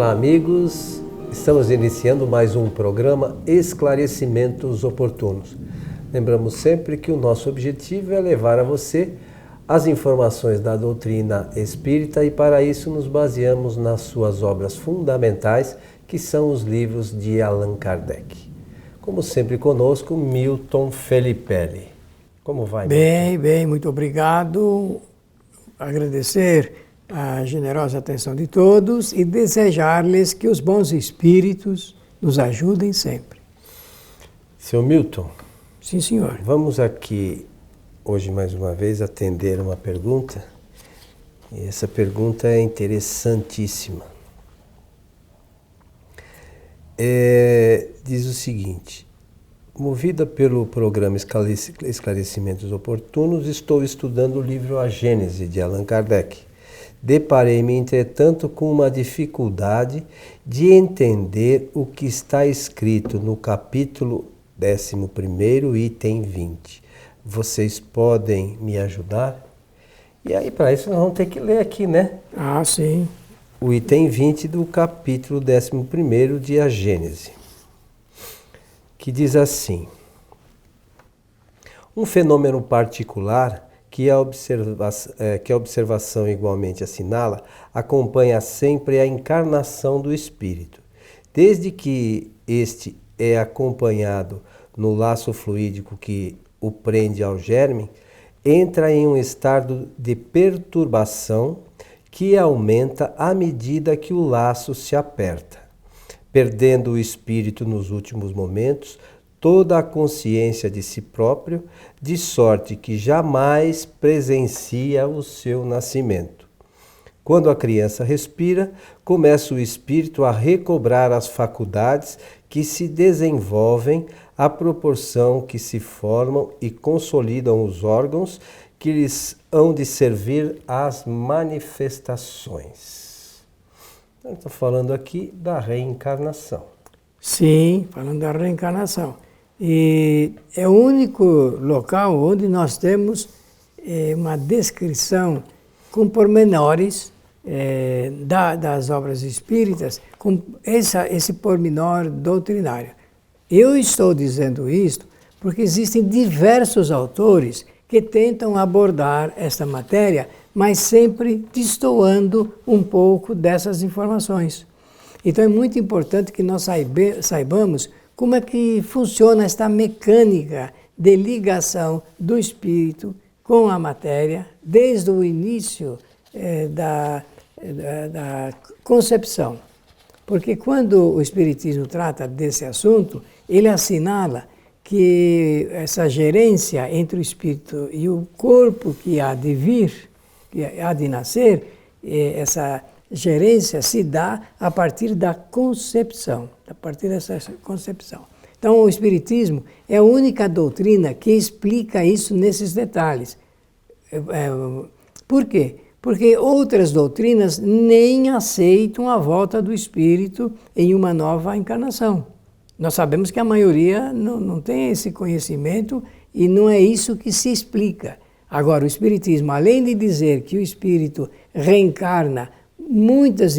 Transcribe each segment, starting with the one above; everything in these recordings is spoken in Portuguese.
Olá, amigos. Estamos iniciando mais um programa Esclarecimentos Oportunos. Lembramos sempre que o nosso objetivo é levar a você as informações da doutrina espírita e para isso nos baseamos nas suas obras fundamentais, que são os livros de Allan Kardec. Como sempre conosco, Milton Felipelli. Como vai, Milton? Bem, muito obrigado. Agradecer a generosa atenção de todos e desejar-lhes que os bons espíritos nos ajudem sempre. Seu Milton. Sim, senhor. Vamos aqui, hoje mais uma vez, atender uma pergunta. E essa pergunta é interessantíssima. Diz o seguinte: movida pelo programa Esclarecimentos Oportunos, estou estudando o livro A Gênese, de Allan Kardec. Deparei-me, entretanto, com uma dificuldade de entender o que está escrito no capítulo 11º, item 20. Vocês podem me ajudar? E aí, para isso, nós vamos ter que ler aqui, né? Ah, sim. O item 20 do capítulo 11º de A Gênese, que diz assim: um fenômeno particular que a observação igualmente assinala, acompanha sempre a encarnação do espírito. Desde que este é acompanhado no laço fluídico que o prende ao germe, entra em um estado de perturbação que aumenta à medida que o laço se aperta, perdendo o espírito nos últimos momentos toda a consciência de si próprio, de sorte que jamais presencia o seu nascimento. Quando a criança respira, começa o espírito a recobrar as faculdades que se desenvolvem à proporção que se formam e consolidam os órgãos que lhes hão de servir às manifestações. Então, estou falando aqui da reencarnação. Sim, falando da reencarnação. E é o único local onde nós temos uma descrição com pormenores das obras espíritas, com esse pormenor doutrinário. Eu estou dizendo isto porque existem diversos autores que tentam abordar esta matéria, mas sempre destoando um pouco dessas informações. Então é muito importante que nós saibamos como é que funciona esta mecânica de ligação do espírito com a matéria desde o início da concepção. Porque quando o Espiritismo trata desse assunto, ele assinala que essa gerência entre o espírito e o corpo que há de vir, que há de nascer, essa gerência se dá a partir da concepção, a partir dessa concepção. Então, o Espiritismo é a única doutrina que explica isso nesses detalhes. Por quê? Porque outras doutrinas nem aceitam a volta do espírito em uma nova encarnação. Nós sabemos que a maioria não tem esse conhecimento e não é isso que se explica. Agora, o Espiritismo, além de dizer que o espírito reencarna muitas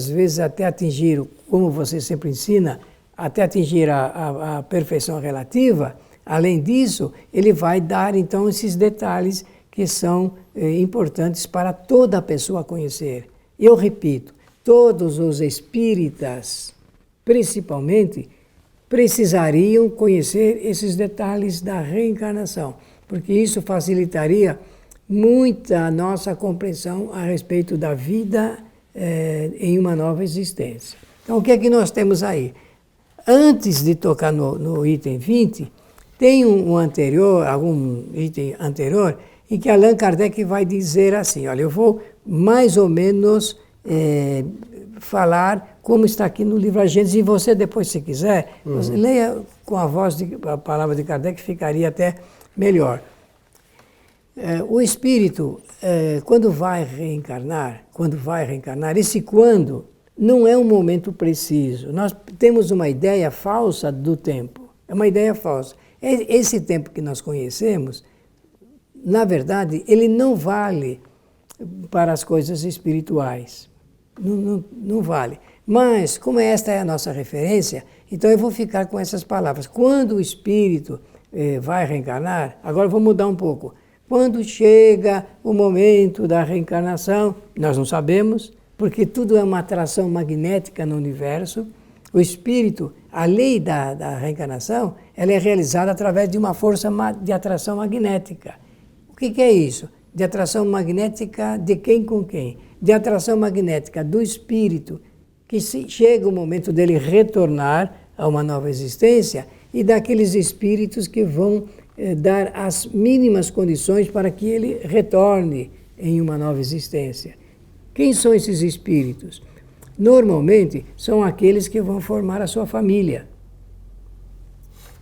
vezes até atingir, como você sempre ensina, até atingir a perfeição relativa, além disso, ele vai dar então esses detalhes que são importantes para toda a pessoa conhecer. Eu repito, todos os espíritas, principalmente, precisariam conhecer esses detalhes da reencarnação, porque isso facilitaria muito a nossa compreensão a respeito da vida em uma nova existência. Então, o que é que nós temos aí? Antes de tocar no item 20, tem algum item anterior, em que Allan Kardec vai dizer assim, olha, eu vou mais ou menos falar como está aqui no livro A Gênese, e você depois, se quiser, você leia com a palavra de Kardec, ficaria até melhor. O espírito, quando vai reencarnar, esse quando não é um momento preciso. Nós temos uma ideia falsa do tempo, é uma ideia falsa. Esse tempo que nós conhecemos, na verdade, ele não vale para as coisas espirituais. não vale. Mas, como esta é a nossa referência, então eu vou ficar com essas palavras. Quando o espírito vai reencarnar, agora eu vou mudar um pouco. Quando chega o momento da reencarnação, nós não sabemos, porque tudo é uma atração magnética no universo. O espírito, a lei da reencarnação, ela é realizada através de uma força de atração magnética. O que é isso? De atração magnética de quem com quem? De atração magnética do espírito, que chega o momento dele retornar a uma nova existência, e daqueles espíritos que vão dar as mínimas condições para que ele retorne em uma nova existência. Quem são esses espíritos? Normalmente são aqueles que vão formar a sua família.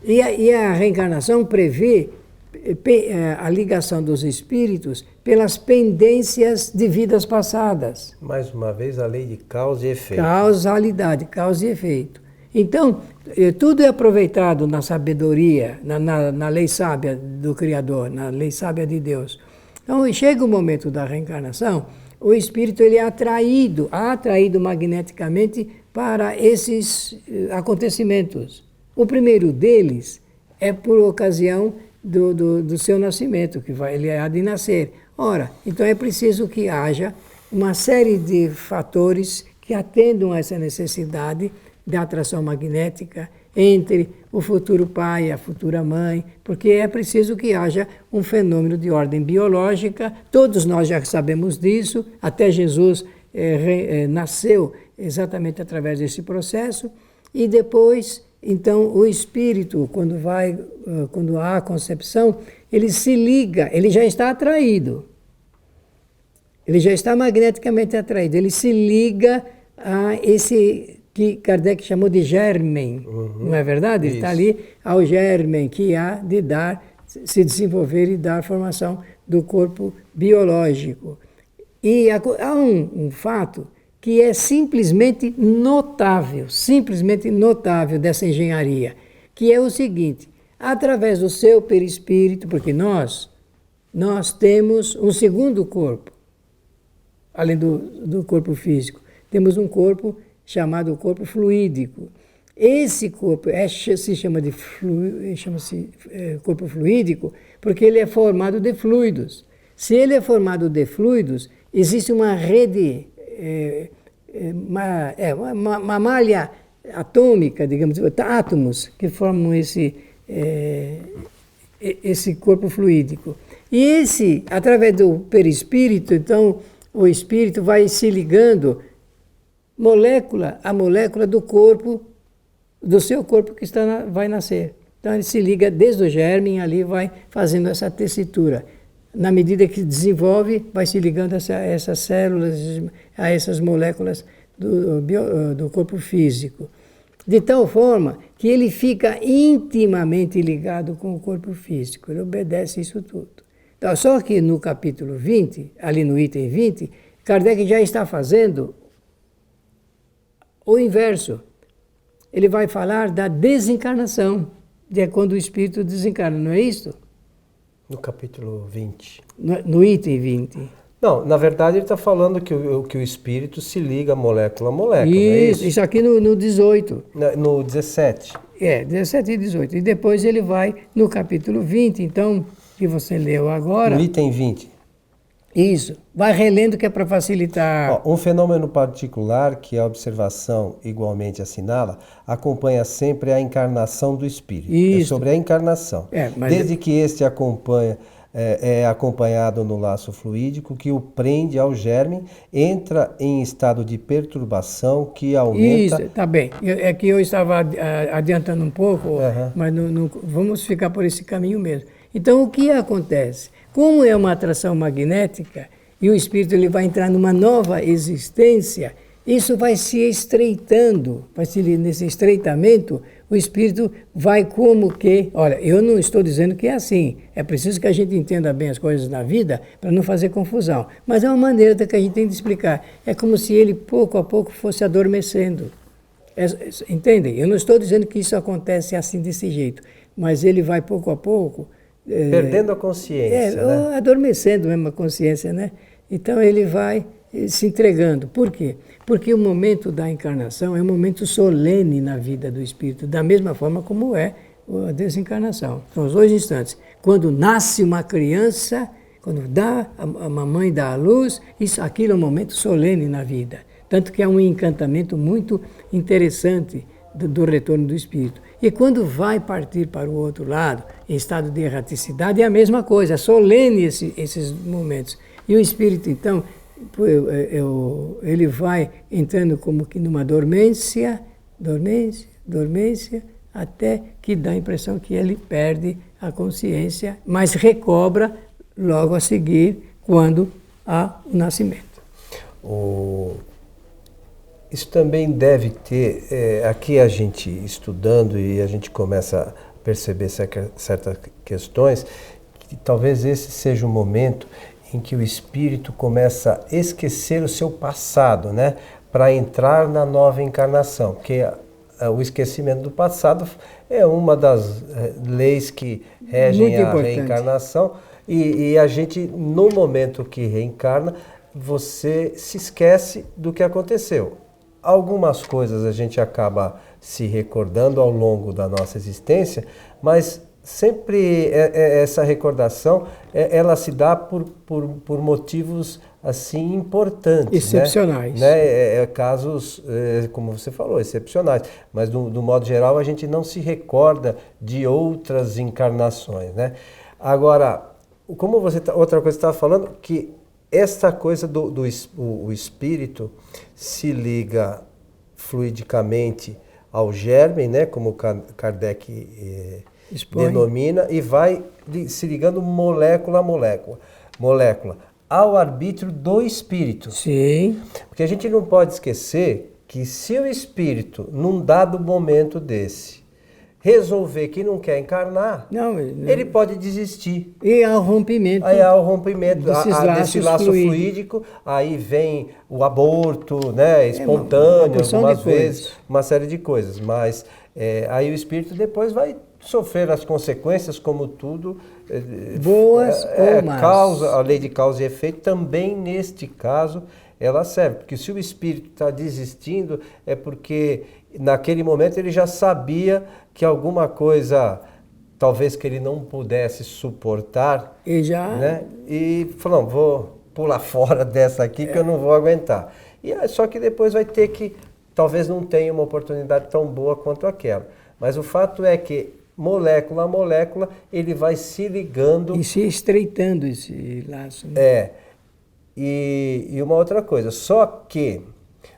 E a reencarnação prevê a ligação dos espíritos pelas pendências de vidas passadas. Mais uma vez, a lei de causa e efeito. Causalidade, causa e efeito. Então, tudo é aproveitado na sabedoria, na lei sábia do Criador, na lei sábia de Deus. Então, chega o momento da reencarnação, o espírito ele é atraído magneticamente para esses acontecimentos. O primeiro deles é por ocasião do seu nascimento, que ele há de nascer. Ora, então é preciso que haja uma série de fatores que atendam a essa necessidade de atração magnética entre o futuro pai e a futura mãe, porque é preciso que haja um fenômeno de ordem biológica. Todos nós já sabemos disso, até Jesus nasceu exatamente através desse processo, e depois, então, o espírito, quando há a concepção, ele se liga, ele já está atraído, ele já está magneticamente atraído, ele se liga a esse que Kardec chamou de germen, não é verdade? Ele está ali ao germen que há de se desenvolver e dar formação do corpo biológico. E há um fato que é simplesmente notável dessa engenharia, que é o seguinte: através do seu perispírito, porque nós temos um segundo corpo, além do corpo físico, temos um corpo chamado corpo fluídico. Esse corpo se chama corpo fluídico porque ele é formado de fluidos. Se ele é formado de fluidos, existe uma rede, uma malha atômica, digamos, átomos que formam esse corpo fluídico. E através do perispírito, então, o espírito vai se ligando molécula a molécula do seu corpo que vai nascer. Então ele se liga desde o germe, ali vai fazendo essa tessitura. Na medida que desenvolve, vai se ligando a essas células, a essas moléculas do corpo físico. De tal forma que ele fica intimamente ligado com o corpo físico, ele obedece isso tudo. Então, só que no capítulo 20, ali no item 20, Kardec já está fazendo o inverso. Ele vai falar da desencarnação, de quando o espírito desencarna, não é isso? No capítulo 20. No item 20. Não, na verdade ele está falando que o espírito se liga molécula a molécula, Isso, não é isso? Isso aqui no 18. No 17. 17 e 18. E depois ele vai no capítulo 20, então, que você leu agora. No item 20. Isso, vai relendo que é para facilitar. Um fenômeno particular que a observação igualmente assinala acompanha sempre a encarnação do espírito. Isso. É sobre a encarnação. Desde que este é acompanhado no laço fluídico que o prende ao germe, entra em estado de perturbação que aumenta... Isso, tá bem. É que eu estava adiantando um pouco, mas vamos ficar por esse caminho mesmo. Então, o que acontece? Como é uma atração magnética e o espírito ele vai entrar numa nova existência, isso vai se estreitando, nesse estreitamento, o espírito vai como que... Olha, eu não estou dizendo que é assim, é preciso que a gente entenda bem as coisas na vida para não fazer confusão, mas é uma maneira que a gente tem de explicar. É como se ele pouco a pouco fosse adormecendo. Entendem? Eu não estou dizendo que isso acontece assim desse jeito, mas ele vai pouco a pouco... perdendo a consciência, né? Adormecendo mesmo a consciência, né? Então ele vai se entregando. Por quê? Porque o momento da encarnação é um momento solene na vida do espírito, da mesma forma como é a desencarnação. São os dois instantes. Quando nasce uma criança, quando a mamãe dá à luz, aquilo é um momento solene na vida. Tanto que é um encantamento muito interessante do retorno do espírito. E quando vai partir para o outro lado, em estado de erraticidade, é a mesma coisa, é solene esses momentos. E o espírito, então, ele vai entrando como que numa dormência, até que dá a impressão que ele perde a consciência, mas recobra logo a seguir, quando há o nascimento. Isso também deve ter, aqui a gente estudando e a gente começa a perceber certas questões, que talvez esse seja o momento em que o espírito começa a esquecer o seu passado, né, para entrar na nova encarnação, porque o esquecimento do passado é uma das leis que regem a reencarnação, e a gente, no momento que reencarna, você se esquece do que aconteceu. Algumas coisas a gente acaba se recordando ao longo da nossa existência, mas sempre essa recordação, ela se dá por motivos assim importantes. Excepcionais. Né? Casos, como você falou, excepcionais. Mas, do modo geral, a gente não se recorda de outras encarnações. Né? Agora, como outra coisa que você estava falando, que esta coisa o espírito se liga fluidicamente ao germe, né, como Kardec denomina, e vai se ligando molécula a molécula, ao arbítrio do espírito. Sim. Porque a gente não pode esquecer que se o espírito, num dado momento desse, resolver que não quer encarnar, ele pode desistir. E há o rompimento. Aí há o rompimento desse laço fluídico. Aí vem o aborto, né, espontâneo, algumas vezes, uma série de coisas. Mas aí o espírito depois vai sofrer as consequências, como tudo. Boas ou más. A lei de causa e efeito também, neste caso, ela serve. Porque se o espírito está desistindo, é porque naquele momento ele já sabia que alguma coisa, talvez que ele não pudesse suportar, e falou, vou pular fora dessa aqui que eu não vou aguentar. Só que depois vai ter que, talvez não tenha uma oportunidade tão boa quanto aquela. Mas o fato é que, molécula a molécula, ele vai se ligando. E se estreitando esse laço. Né? E uma outra coisa, só que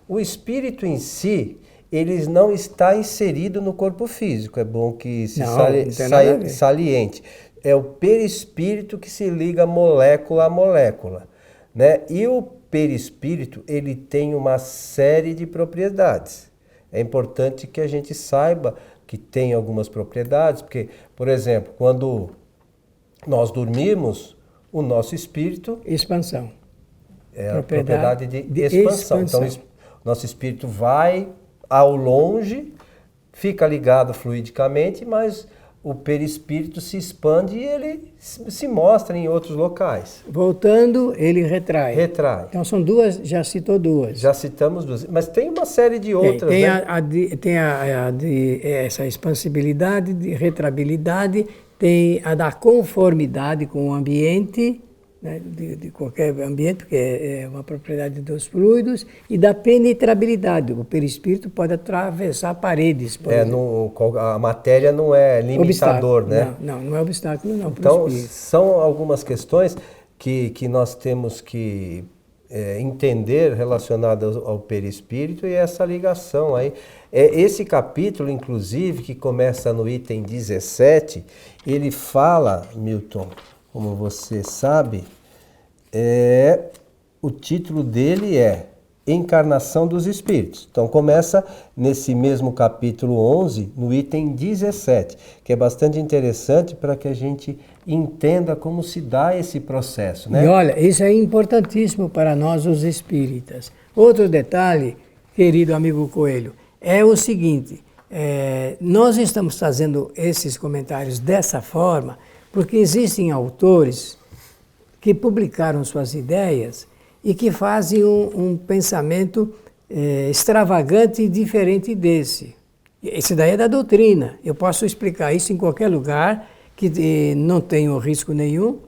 o espírito em si, ele não está inserido no corpo físico, é bom que se saliente. É o perispírito que se liga molécula a molécula. Né? E o perispírito, ele tem uma série de propriedades. É importante que a gente saiba que tem algumas propriedades, porque, por exemplo, quando nós dormimos, o nosso espírito... Expansão. É a propriedade de expansão. Então, nosso espírito vai ao longe, fica ligado fluidicamente, mas o perispírito se expande e ele se mostra em outros locais. Voltando, ele retrai. Então são duas, já citou duas. Já citamos duas, mas tem uma série de outras. Tem essa expansibilidade, de retrabilidade, tem a da conformidade com o ambiente, né, de qualquer ambiente, porque é uma propriedade dos fluidos, e da penetrabilidade. O perispírito pode atravessar paredes. A matéria não é limitador, né? Não é obstáculo, não. Então, são algumas questões que nós temos que entender relacionadas ao perispírito e essa ligação aí. Esse capítulo, inclusive, que começa no item 17, ele fala, Milton, como você sabe, o título dele é Encarnação dos Espíritos. Então começa nesse mesmo capítulo 11, no item 17, que é bastante interessante para que a gente entenda como se dá esse processo. Né? E olha, isso é importantíssimo para nós os espíritas. Outro detalhe, querido amigo Coelho, é o seguinte, nós estamos fazendo esses comentários dessa forma porque existem autores que publicaram suas ideias e que fazem um pensamento extravagante e diferente desse. Esse daí é da doutrina. Eu posso explicar isso em qualquer lugar, que não tenho risco nenhum,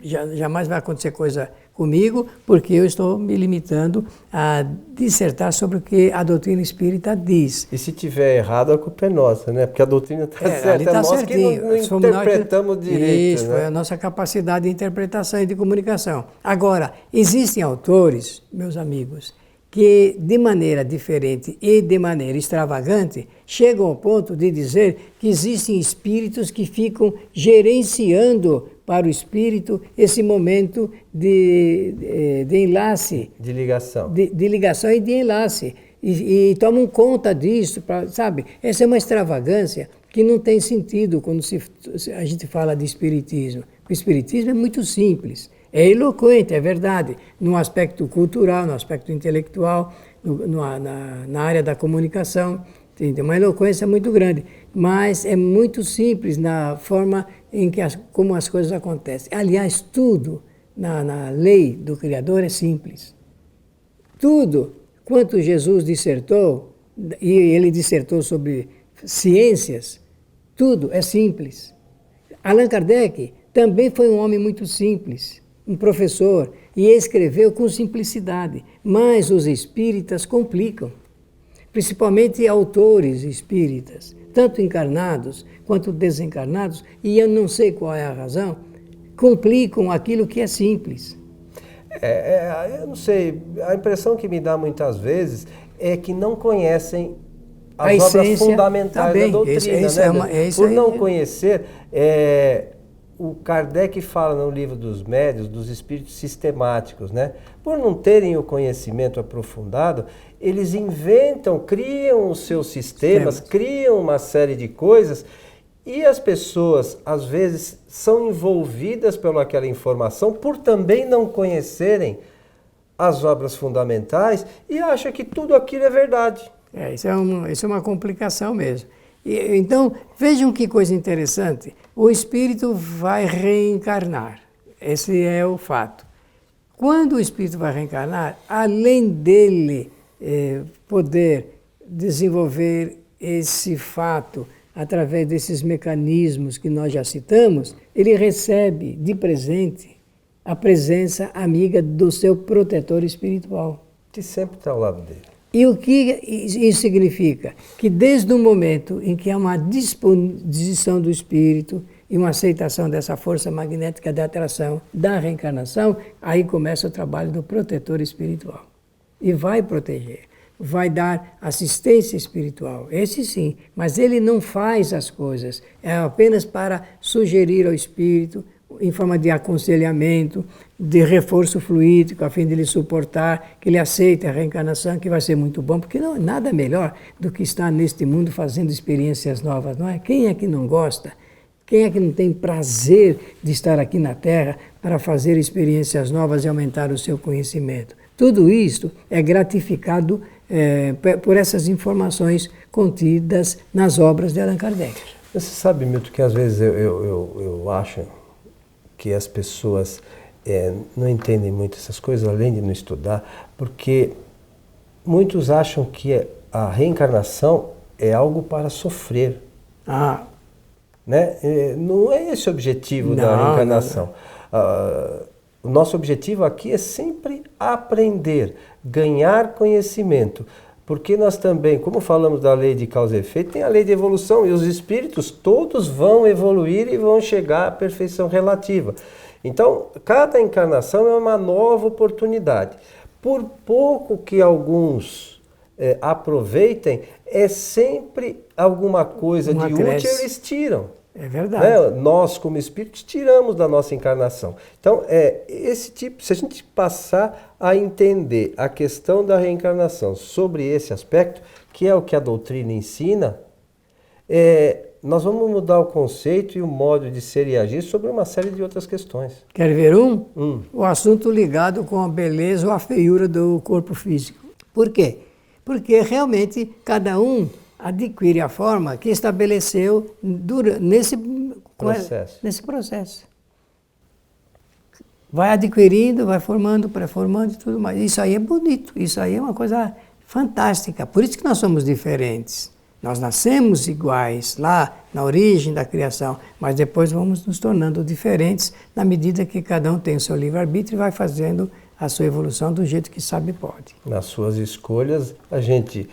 jamais vai acontecer coisa comigo, porque eu estou me limitando a dissertar sobre o que a doutrina espírita diz. E se tiver errado, a culpa é nossa, né? Porque a doutrina está certa, tá nós certinho. que não interpretamos direito. Isso, né? é a nossa capacidade de interpretação e de comunicação. Agora, existem autores, meus amigos, que de maneira diferente e de maneira extravagante chegam ao ponto de dizer que existem espíritos que ficam gerenciando para o espírito esse momento de enlace. De ligação. De ligação e de enlace. E tomam conta disso, sabe? Essa é uma extravagância que não tem sentido quando a gente fala de espiritismo. O espiritismo é muito simples. É eloquente, é verdade, no aspecto cultural, no aspecto intelectual, na área da comunicação, tem uma eloquência muito grande, mas é muito simples na forma em que como as coisas acontecem. Aliás, tudo na lei do Criador é simples. Tudo quanto Jesus dissertou, e ele dissertou sobre ciências, tudo é simples. Allan Kardec também foi um homem muito simples, um professor, e escreveu com simplicidade, mas os espíritas complicam, principalmente autores espíritas, tanto encarnados quanto desencarnados, e eu não sei qual é a razão, complicam aquilo que é simples. Eu não sei, a impressão que me dá muitas vezes é que não conhecem as obras fundamentais da doutrina, né? Por não conhecer, o Kardec fala no livro dos médiuns, dos espíritos sistemáticos, né? Por não terem o conhecimento aprofundado, eles inventam, criam os seus sistemas, criam uma série de coisas, e as pessoas, às vezes, são envolvidas pelaquela informação por também não conhecerem as obras fundamentais e acham que tudo aquilo é verdade. Isso é uma complicação mesmo. Então, vejam que coisa interessante. O espírito vai reencarnar. Esse é o fato. Quando o espírito vai reencarnar, além dele poder desenvolver esse fato através desses mecanismos que nós já citamos, ele recebe de presente a presença amiga do seu protetor espiritual. Que sempre está ao lado dele. E o que isso significa? Que desde o momento em que há uma disposição do espírito e uma aceitação dessa força magnética de atração da reencarnação, aí começa o trabalho do protetor espiritual. E vai proteger, vai dar assistência espiritual, esse sim, mas ele não faz as coisas, é apenas para sugerir ao espírito, em forma de aconselhamento, de reforço fluídico, a fim de ele suportar, que ele aceite a reencarnação, que vai ser muito bom, porque não é nada melhor do que estar neste mundo fazendo experiências novas, não é? Quem é que não gosta? Quem é que não tem prazer de estar aqui na Terra para fazer experiências novas e aumentar o seu conhecimento? Tudo isso é gratificado por essas informações contidas nas obras de Allan Kardec. Você sabe, Milton, que às vezes eu acho que as pessoas não entendem muito essas coisas, além de não estudar, porque muitos acham que a reencarnação é algo para sofrer. Né? Não é esse o objetivo da reencarnação. O nosso objetivo aqui é sempre aprender, ganhar conhecimento. Porque nós também, como falamos da lei de causa e efeito, tem a lei de evolução, e os espíritos todos vão evoluir e vão chegar à perfeição relativa. Então, cada encarnação é uma nova oportunidade. Por pouco que alguns aproveitem, é sempre alguma coisa de útil eles tiram. É verdade. Nós, como espíritos, tiramos da nossa encarnação. Então, esse tipo, se a gente passar a entender a questão da reencarnação sobre esse aspecto, que é o que a doutrina ensina, nós vamos mudar o conceito e o modo de ser e agir sobre uma série de outras questões. Quer ver um? O assunto ligado com a beleza ou a feiura do corpo físico. Por quê? Porque realmente cada um adquire a forma que estabeleceu nesse processo. Vai adquirindo, vai formando, pré-formando e tudo mais. Isso aí é bonito, isso aí é uma coisa fantástica. Por isso que nós somos diferentes. Nós nascemos iguais lá na origem da criação, mas depois vamos nos tornando diferentes na medida que cada um tem o seu livre-arbítrio e vai fazendo a sua evolução do jeito que sabe e pode. Nas suas escolhas, a gente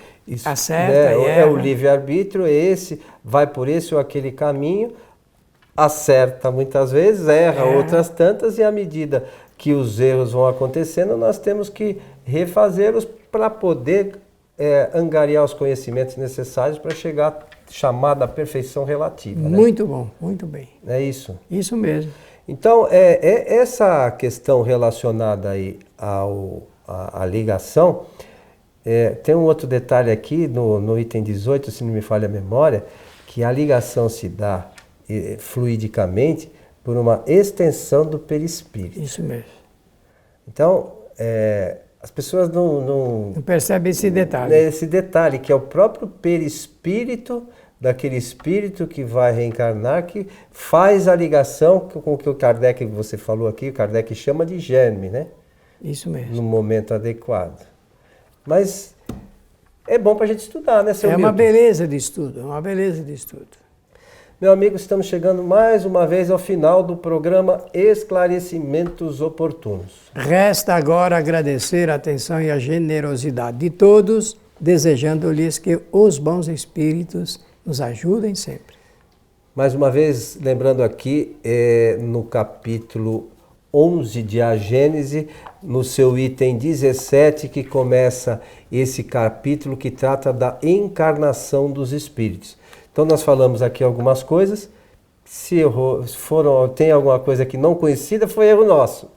acerta, é o livre-arbítrio, esse vai por esse ou aquele caminho, acerta muitas vezes, erra outras tantas, e à medida que os erros vão acontecendo, nós temos que refazê-los para poder angariar os conhecimentos necessários para chegar à chamada perfeição relativa. Muito bom, muito bem. É isso? Isso mesmo. Então, essa questão relacionada aí à ligação, tem um outro detalhe aqui no item 18, se não me falha a memória, que a ligação se dá fluidicamente por uma extensão do perispírito. Isso mesmo. Então, as pessoas não percebem esse detalhe. Esse detalhe, que é o próprio perispírito daquele espírito que vai reencarnar, que faz a ligação com o que o Kardec, você falou aqui, o Kardec chama de germe, né? Isso mesmo. No momento adequado. Mas é bom para a gente estudar, né, seu Milton? Uma beleza de estudo, uma beleza de estudo. Meu amigo, estamos chegando mais uma vez ao final do programa Esclarecimentos Oportunos. Resta agora agradecer a atenção e a generosidade de todos, desejando-lhes que os bons espíritos nos ajudem sempre. Mais uma vez, lembrando aqui, no capítulo 11 de A Gênese, no seu item 17, que começa esse capítulo que trata da encarnação dos espíritos. Então nós falamos aqui algumas coisas, se tem alguma coisa que não conhecida, foi erro nosso.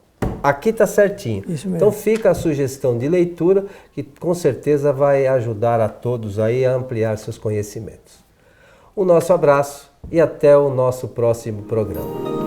Aqui está certinho. Isso mesmo. Então fica a sugestão de leitura, que com certeza vai ajudar a todos aí a ampliar seus conhecimentos. O nosso abraço e até o nosso próximo programa.